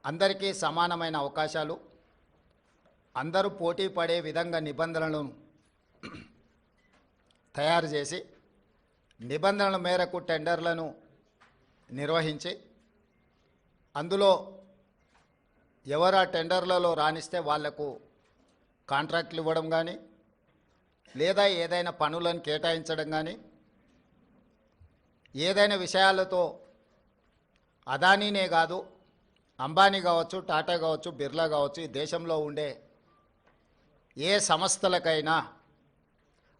అందరికీ సమానమైన అవకాశాలు, అందరూ పోటీ పడే విధంగా నిబంధనలను తయారు చేసి నిబంధనల మేరకు టెండర్లను నిర్వహించి అందులో ఎవరు ఆ టెండర్లలో రాణిస్తే వాళ్లకు కాంట్రాక్ట్లు ఇవ్వడం కానీ లేదా ఏదైనా పనులను కేటాయించడం కానీ ఏదైనా విషయాలతో అదానీనే కాదు అంబానీ కావచ్చు, టాటా కావచ్చు, బిర్లా కావచ్చు, ఈ దేశంలో ఉండే ఏ సంస్థలకైనా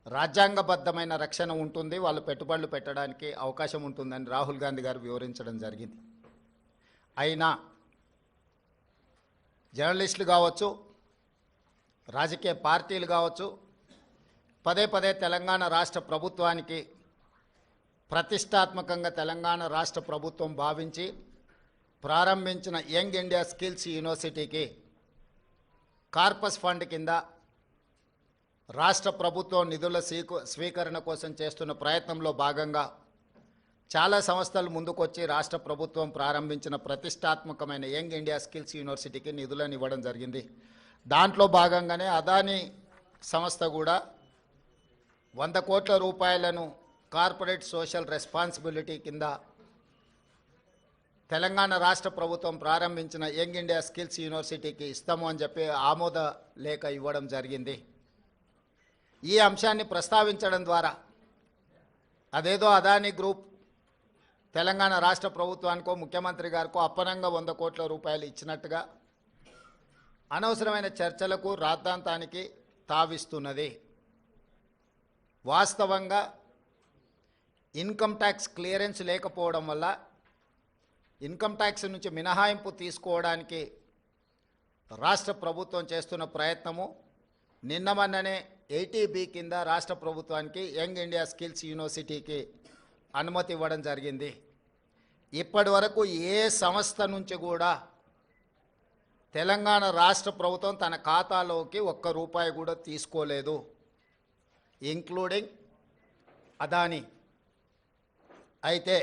రాజ్యాంగబద్ధమైన రక్షణ ఉంటుంది, వాళ్ళు పెట్టుబడులు పెట్టడానికి అవకాశం ఉంటుందని రాహుల్ గాంధీ గారు వివరించడం జరిగింది. అయినా జర్నలిస్టులు కావచ్చు, రాజకీయ పార్టీలు కావచ్చు, పదే పదే తెలంగాణ రాష్ట్ర ప్రభుత్వానికి ప్రతిష్టాత్మకంగా తెలంగాణ రాష్ట్ర ప్రభుత్వం భావించి ప్రారంభించిన యంగ్ ఇండియా స్కిల్స్ యూనివర్సిటీకి కార్పస్ ఫండ్ కింద రాష్ట్ర ప్రభుత్వం నిధుల స్వీకరణ కోసం చేస్తున్న ప్రయత్నంలో భాగంగా చాలా సంస్థలు ముందుకొచ్చి రాష్ట్ర ప్రభుత్వం ప్రారంభించిన ప్రతిష్టాత్మకమైన యంగ్ ఇండియా స్కిల్స్ యూనివర్సిటీకి నిధులను ఇవ్వడం జరిగింది. దాంట్లో భాగంగానే అదానీ సంస్థ కూడా 100 కోట్ల రూపాయలను కార్పొరేట్ సోషల్ రెస్పాన్సిబిలిటీ కింద తెలంగాణ రాష్ట్ర ప్రభుత్వం ప్రారంభించిన యంగ్ ఇండియా స్కిల్స్ యూనివర్సిటీకి ఇస్తాము అని చెప్పి ఆమోద లేఖ ఇవ్వడం జరిగింది. ఈ అంశాన్ని ప్రస్తావించడం ద్వారా అదేదో అదానీ గ్రూప్ తెలంగాణ రాష్ట్ర ప్రభుత్వానికో ముఖ్యమంత్రి గారికో అప్పనంగా 100 కోట్ల రూపాయలు ఇచ్చినట్టుగా అనవసరమైన చర్చలకు రాద్ధాంతానికి తావిస్తున్నది. వాస్తవంగా ఇన్కమ్ ట్యాక్స్ క్లియరెన్స్ లేకపోవడం వల్ల ఇన్కమ్ ట్యాక్స్ నుంచి మినహాయింపు తీసుకోవడానికి రాష్ట్ర ప్రభుత్వం చేస్తున్న ప్రయత్నము నిన్న మొన్ననే 80B కింద రాష్ట్ర ప్రభుత్వానికి యంగ్ ఇండియా స్కిల్స్ యూనివర్సిటీకి అనుమతి ఇవ్వడం జరిగింది. ఇప్పటి వరకు ఏ సంస్థ నుంచి కూడా తెలంగాణ రాష్ట్ర ప్రభుత్వం తన ఖాతాలోకి ₹1 కూడా తీసుకోలేదు, ఇంక్లూడింగ్ అదానీ. అయితే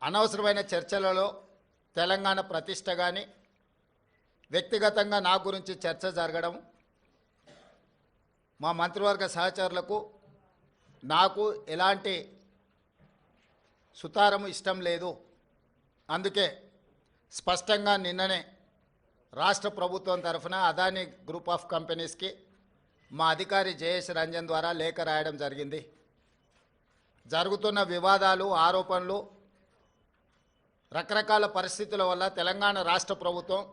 అనవసరమైన చర్చలలో తెలంగాణ ప్రతిష్ట కానీ వ్యక్తిగతంగా నా గురించి చర్చ జరగడం మా మంత్రివర్గ సహచరులకు నాకు ఎలాంటి సుతారము ఇష్టం లేదు. అందుకే స్పష్టంగా నిన్ననే రాష్ట్ర ప్రభుత్వం తరఫున అదానీ గ్రూప్ ఆఫ్ కంపెనీస్కి మా అధికారి జయేష్ రంజన్ ద్వారా లేఖ రాయడం జరిగింది. జరుగుతున్న వివాదాలు, ఆరోపణలు, రకరకాల పరిస్థితుల వల్ల తెలంగాణ రాష్ట్ర ప్రభుత్వం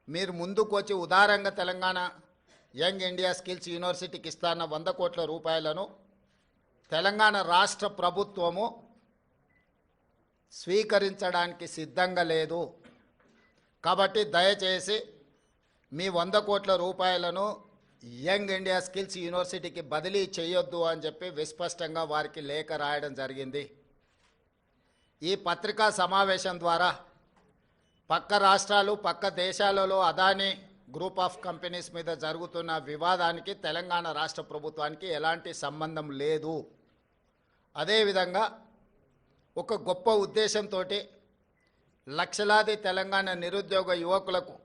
మీరు ముందుకు వచ్చి ఉదారంగా తెలంగాణ యంగ్ ఇండియా స్కిల్స్ యూనివర్సిటీకి ఇస్తాన్న 100 కోట్ల రూపాయలను తెలంగాణ రాష్ట్ర ప్రభుత్వము స్వీకరించడానికి సిద్ధంగా లేదు. కాబట్టి దయచేసి మీ 100 కోట్ల రూపాయలను యంగ్ ఇండియా స్కిల్స్ యూనివర్సిటీకి బదిలీ చేయొద్దు అని చెప్పి విస్పష్టంగా వారికి లేఖ రాయడం జరిగింది. ఈ పత్రికా సమావేశం ద్వారా పక్క రాష్ట్రాలు, పక్క దేశాలలో అదానీ గ్రూప్ ఆఫ్ కంపెనీస్ మీద జరుగుతున్న వివాదానికి తెలంగాణ రాష్ట్ర ప్రభుత్వానికి ఎలాంటి సంబంధం లేదు. అదేవిధంగా ఒక గొప్ప ఉద్దేశంతో లక్షలాది తెలంగాణ నిరుద్యోగ యువకులకు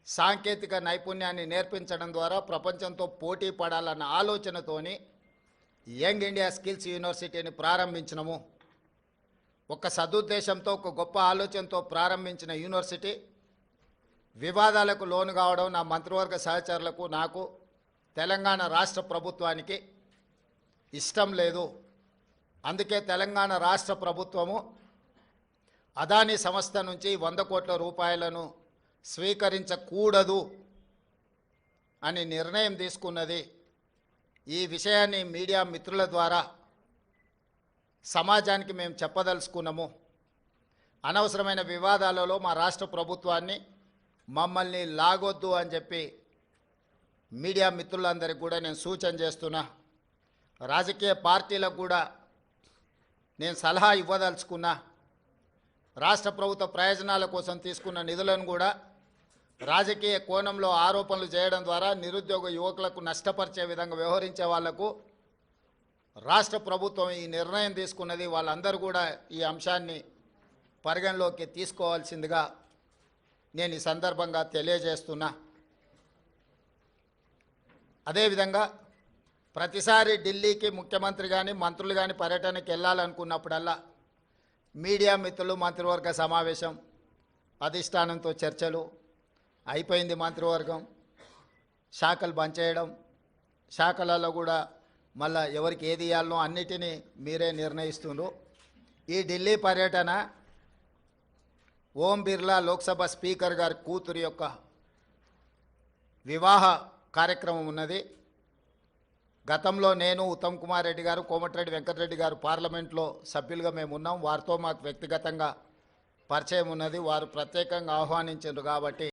సాంకేతిక నైపుణ్యాన్ని నేర్పించడం ద్వారా ప్రపంచంతో పోటీ పడాలన్న ఆలోచనతోని యంగ్ ఇండియా స్కిల్స్ యూనివర్సిటీని ప్రారంభించినము. ఒక సదుద్దేశంతో, ఒక గొప్ప ఆలోచనతో ప్రారంభించిన యూనివర్సిటీ వివాదాలకు లోను కావడం నా మంత్రివర్గ సహచరులకు, నాకు, తెలంగాణ రాష్ట్ర ప్రభుత్వానికి ఇష్టం లేదు. అందుకే తెలంగాణ రాష్ట్ర ప్రభుత్వము అదానీ సంస్థ నుంచి 100 కోట్ల రూపాయలను స్వీకరించకూడదు అని నిర్ణయం తీసుకున్నది. ఈ విషయాన్ని మీడియా మిత్రుల ద్వారా సమాజానికి మేము చెప్పదలుచుకున్నాము. అనవసరమైన వివాదాలలో మా రాష్ట్ర ప్రభుత్వాన్ని, మమ్మల్ని లాగొద్దు అని చెప్పి మీడియా మిత్రులందరికీ కూడా నేను సూచన చేస్తున్నా. రాజకీయ పార్టీలకు కూడా నేను సలహా ఇవ్వదలుచుకున్నా. రాష్ట్ర ప్రభుత్వ ప్రయోజనాల కోసం తీసుకున్న నిధులను కూడా రాజకీయ కోణంలో ఆరోపణలు చేయడం ద్వారా నిరుద్యోగ యువకులకు నష్టపరిచే విధంగా వ్యవహరించే వాళ్లకు రాష్ట్ర ప్రభుత్వం ఈ నిర్ణయం తీసుకున్నది. వాళ్ళందరూ కూడా ఈ అంశాన్ని పరిగణలోకి తీసుకోవాల్సిందిగా నేను ఈ సందర్భంగా తెలియజేస్తున్నా. అదేవిధంగా ప్రతిసారి ఢిల్లీకి ముఖ్యమంత్రి కానీ మంత్రులు కానీ పర్యటనకి వెళ్ళాలనుకున్నప్పుడల్లా మీడియా మిత్రులు మంత్రివర్గ సమావేశం, అధిష్టానంతో చర్చలు అయిపోయింది. మంత్రివర్గం శాఖలు బంద్ చేయడం, శాఖలలో కూడా మళ్ళా ఎవరికి ఏది ఇవ్వాలనో అన్నిటినీ మీరే నిర్ణయిస్తున్నారు. ఈ ఢిల్లీ పర్యటన ఓం బిర్లా లోక్సభ స్పీకర్ గారి కూతురు యొక్క వివాహ కార్యక్రమం ఉన్నది. గతంలో నేను, ఉత్తమ్ కుమార్ రెడ్డి గారు, కోమటిరెడ్డి వెంకటరెడ్డి గారు పార్లమెంట్లో సభ్యులుగా మేము ఉన్నాం. వారితో మాకు వ్యక్తిగతంగా పరిచయం ఉన్నది. వారు ప్రత్యేకంగా ఆహ్వానించారు కాబట్టి